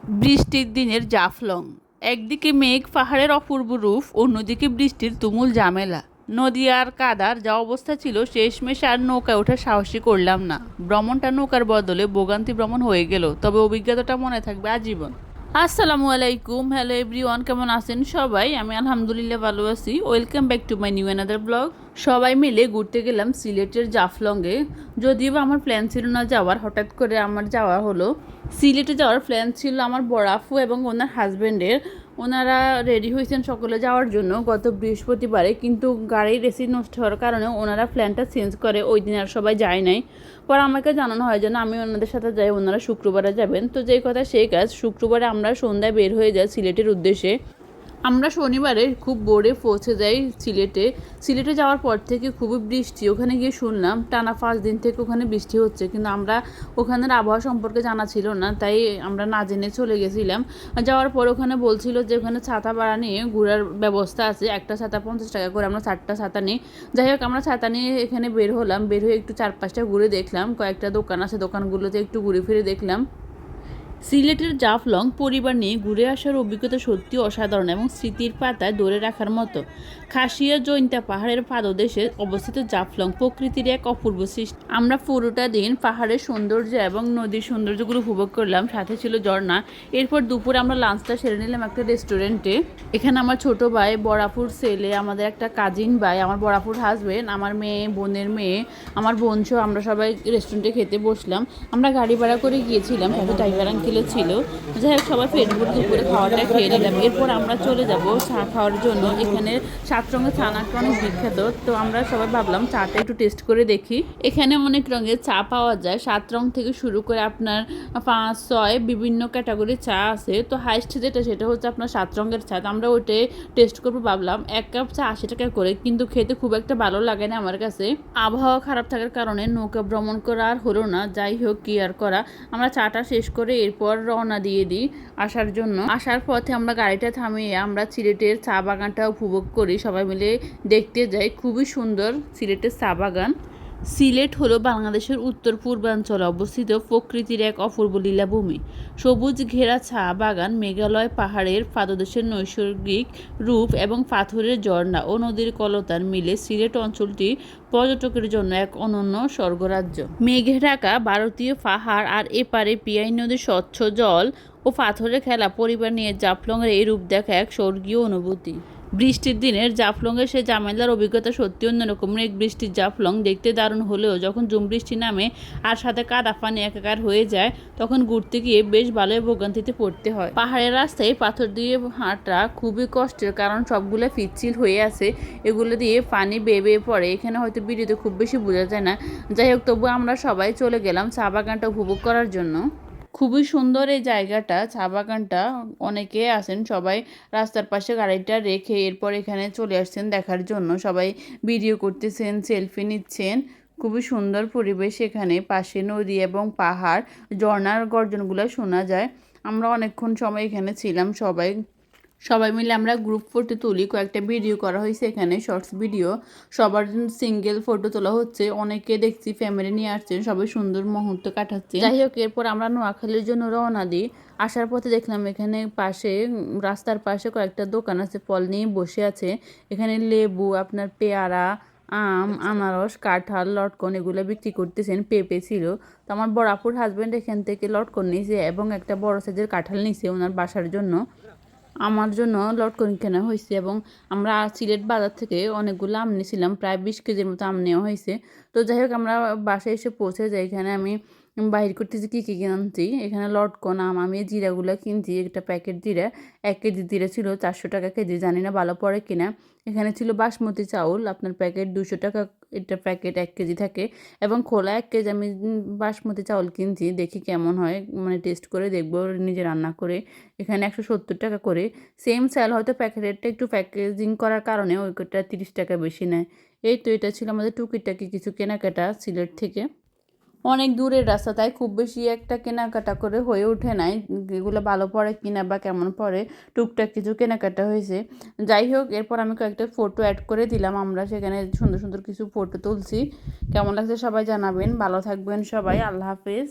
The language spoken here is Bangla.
বৃষ্টির দিনের জাফলং। একদিকে মেঘ পাহাড়ের অপূর্ব রূপ, অন্যদিকে বৃষ্টির তুমুল ঝামেলা। নদী আর কাদার যা অবস্থা ছিল, শেষমেশ আর নৌকায় ওঠার সাহসই করলাম না। ভ্রমণটা নৌকার বদলে ভোগান্তি ভ্রমণ হয়ে গেল, তবে অভিজ্ঞতাটা মনে থাকবে আজীবন। আসসালামু আলাইকুম, হ্যালো এভরিওয়ান, কেমন আছেন সবাই? আমি আলহামদুলিল্লাহ ভালো আছি। Welcome back to my new another blog. সবাই মিলে ঘুরতে গেলাম সিলেটের জাফলংয়ে। যদিও বা আমার প্ল্যান ছিল না যাওয়ার, হঠাৎ করে আমার যাওয়া হলো। সিলেটে যাওয়ার প্ল্যান ছিল আমার বড় আপু এবং ওনার হাজব্যান্ডের। ওনারা রেডি হয়েছেন সকলে যাওয়ার জন্য গত বৃহস্পতিবারে, কিন্তু গাড়ির এসি নষ্ট হওয়ার কারণে ওনারা প্ল্যানটা চেঞ্জ করে, ওই দিন আর সবাই যায় নাই। পর আমাকে জানানো হয় যেন আমি ওনাদের সাথে যাই, ওনারা শুক্রবারে যাবেন। তো যেই কথা সেই কাজ, শুক্রবারে আমরা সন্ধ্যায় বের হয়ে যাই সিলেটের উদ্দেশ্যে। আমরা শনিবারে খুব ভোরে পৌঁছে যাই সিলেটে। সিলেটে যাওয়ার পর থেকে খুবই বৃষ্টি, ওখানে গিয়ে শুনলাম টানা 5 দিন থেকে ওখানে বৃষ্টি হচ্ছে, কিন্তু আমরা ওখানের আবহাওয়া সম্পর্কে জানা ছিল না, তাই আমরা না জেনে চলে গেছিলাম। যাওয়ার পর ওখানে বলছিল যে ওখানে ছাতা ভাড়া নিয়ে ঘোরার ব্যবস্থা আছে, একটা ছাতা 50 টাকা করে, আমরা 4টা ছাতা নিই। যাই হোক, আমরা ছাতা নিয়ে এখানে বের হলাম। বের হয়ে একটু 4-5টা ঘুরে দেখলাম, কয়েকটা দোকান আছে, দোকানগুলোতে একটু ঘুরে ফিরে দেখলাম। সিলেটের জাফলং পরিবার নিয়ে ঘুরে আসার অভিজ্ঞতা সত্যি অসাধারণ এবং স্মৃতির পাতায় ধরে রাখার মতো। খাসিয়া জৈন্তা পাহাড়ের পাদদেশে অবস্থিত জাফলং প্রকৃতির এক অপূর্ব সৃষ্টি। আমরা পুরোটা দিন পাহাড়ের সৌন্দর্য এবং নদীর সৌন্দর্যগুলো উপভোগ করলাম, সাথে ছিল ঝর্ণা। এরপর দুপুরে আমরা লাঞ্চটা সেরে নিলাম একটা রেস্টুরেন্টে। এখানে আমার ছোট ভাই, বড়াপুর ছেলে, আমাদের একটা কাজিন ভাই, আমার বড়াপুর হাজবেন্ড, আমার মেয়ে, বোনের মেয়ে, আমার বোন সহ আমরা সবাই রেস্টুরেন্টে খেতে বসলাম। আমরা গাড়ি ভাড়া করে গিয়েছিলাম, সাথে ড্রাইভার আঙ্কেল ছিল। যাই হোক, সবাই পেট ভরে দুপুরে খাওয়াটা খেয়ে নিলাম। এরপর আমরা চলে যাব চা খাওয়ার জন্য। এখানে 7 রঙের চা নাকি অনেক বিখ্যাত, তো আমরা সবাই ভাবলাম চাটা একটু টেস্ট করে দেখি। এখানে অনেক রঙের চা পাওয়া যায়, 7 রং থেকে শুরু করে আপনার 5-6 বিভিন্ন ক্যাটাগরির চা আছে। তো হাইস্ট যেটা, সেটা হচ্ছে আপনার 7 রঙের চা। তো আমরা ওইটাই টেস্ট করবো ভাবলাম। 1 কাপ চা 80 টাকা করে, কিন্তু খেতে খুব একটা ভালো লাগে না আমার কাছে। আবহাওয়া খারাপ থাকার কারণে নৌকা ভ্রমণ করা আর হলো না। যাই হোক, কি আর করা। আমরা চাটা শেষ করে এরপর রওনা দিয়ে দিই আসার জন্য। আসার পথে আমরা গাড়িটা থামিয়ে আমরা সিলেটের চা বাগানটা উপভোগ করি, সবাই মিলে দেখতে যাই। খুবই সুন্দর সিলেটের চা বাগান। সিলেট হলো বাংলাদেশের উত্তর পূর্বাঞ্চলে অবস্থিত প্রকৃতির এক অপূর্ব লীলাভূমি। সবুজ ঘেরা চা বাগান, মেঘালয় পাহাড়ের পাদদেশের নৈসর্গিক রূপ এবং পাথরের ঝর্ণা ও নদীর কলতান মিলে সিলেট অঞ্চলটি পর্যটকের জন্য এক অনন্য স্বর্গরাজ্য। মেঘে ঢাকা ভারতীয় পাহাড় আর এপারে পিয়াই নদীর স্বচ্ছ জল ও পাথরের খেলা, পরিবার নিয়ে জাফলংয়ের এই রূপ দেখা এক স্বর্গীয় অনুভূতি। বৃষ্টির দিনের জাফলংয়ের সে ঝামেলার অভিজ্ঞতা সত্যি অন্যরকম। মেঘ বৃষ্টির জাফলং দেখতে দারুণ হলেও যখন ঝুম বৃষ্টি নামে আর সাথে কাদা পানি একাকার হয়ে যায়, তখন ঘুরতে গিয়ে বেশ ভালোই ভোগান্তিতে পড়তে হয়। পাহাড়ের রাস্তায় পাথর দিয়ে হাঁটা খুবই কষ্টের, কারণ সবগুলো পিচ্ছিল হয়ে আছে, এগুলো দিয়ে পানি বেয়ে বেয়ে পড়ে। এখানে হয়তো ভিডিওতে খুব বেশি বোঝা যায় না। যাই হোক, তবু আমরা সবাই চলে গেলাম চা বাগানটা উপভোগ করার জন্য। খুবই সুন্দর এই জায়গাটা, চা বাগানটা। অনেকে আছেন, সবাই রাস্তার পাশে গাড়িটা রেখে এরপর এখানে চলে আসছেন দেখার জন্য। সবাই ভিডিও করতেছেন, সেলফি নিচ্ছেন। খুবই সুন্দর পরিবেশ এখানে, পাশে নদী এবং পাহাড়, ঝর্ণার গর্জনগুলো শোনা যায়। আমরা অনেকক্ষণ সময় এখানে ছিলাম, সবাই সবাই মিলে আমরা গ্রুপ ফটো তুলি, কয়েকটা ভিডিও করা হয়েছে এখানে, শর্টস ভিডিও। সবার সিঙ্গেল ফটো তোলা হচ্ছে, অনেকে দেখছি ফ্যামিলি নিয়ে আসছেন, সবাই সুন্দর মুহূর্ত কাটাচ্ছে। যাই হোক, এরপর আমরা নোয়াখালীর জন্য রওনা দিই। আসার পথে দেখলাম এখানে পাশে, রাস্তার পাশে কয়েকটা দোকান আছে, ফল নিয়ে বসে আছে। এখানে লেবু, আপনার পেয়ারা, আম, আনারস, কাঁঠাল, লটকন এগুলো বিক্রি করতেছেন। পেঁপে ছিল। তো আমার বড়াপুর হাজব্যান্ড এখান থেকে লটকন নিয়েছে এবং একটা বড় সাইজের কাঁঠাল নিয়েছে ওনার বাসার জন্য। আমার জন্য লটকন কেনা হয়েছে এবং আমরা সিলেট বাজার থেকে অনেকগুলো আম নিয়েছিলাম, প্রায় 20 কেজির মতো আম নেওয়া হয়েছে। তো যাই হোক, আমরা বাসায় এসে পৌঁছে যাই। এখানে আমি বাহির করতেছি কী কী কিনছি। এখানে লটকন, আম, আমি জিরাগুলো কিনছি। একটা প্যাকেট জিরা, 1 কেজি জিরা ছিল 400 টাকা কেজি, জানি না ভালো পড়ে কিনা। এখানে ছিল বাসমতি চাউল, আপনার প্যাকেট 200 টাকা, এটা প্যাকেট 1 কেজি থাকে এবং খোলা 1 কেজি। আমি বাসমতি চাউল কিনছি, দেখি কেমন হয়, মানে টেস্ট করে দেখবো নিজে রান্না করে। এখানে 170 টাকা করে। সেম সেল, হয়তো প্যাকেটেরটা একটু প্যাকেজিং করার কারণে ওইটা 30 টাকা বেশি নেয়। এই তো, এটা ছিল আমাদের টুকিটাকি কিছু কেনাকাটা সিলেট থেকে। অনেক দূরের রাস্তা, তাই খুব বেশি একটা কেনাকাটা করে হয়ে ওঠে নাই, এগুলো ভালো পড়ে কিনা বা কেমন পড়ে, টুকটাক কিছু কেনাকাটা হয়েছে। যাই হোক, এরপর আমি কয়েকটা ফটো অ্যাড করে দিলাম, আমরা সেখানে সুন্দর সুন্দর কিছু ফটো তুলছি। কেমন লাগছে সবাই জানাবেন। ভালো থাকবেন সবাই, আল্লাহ হাফেজ।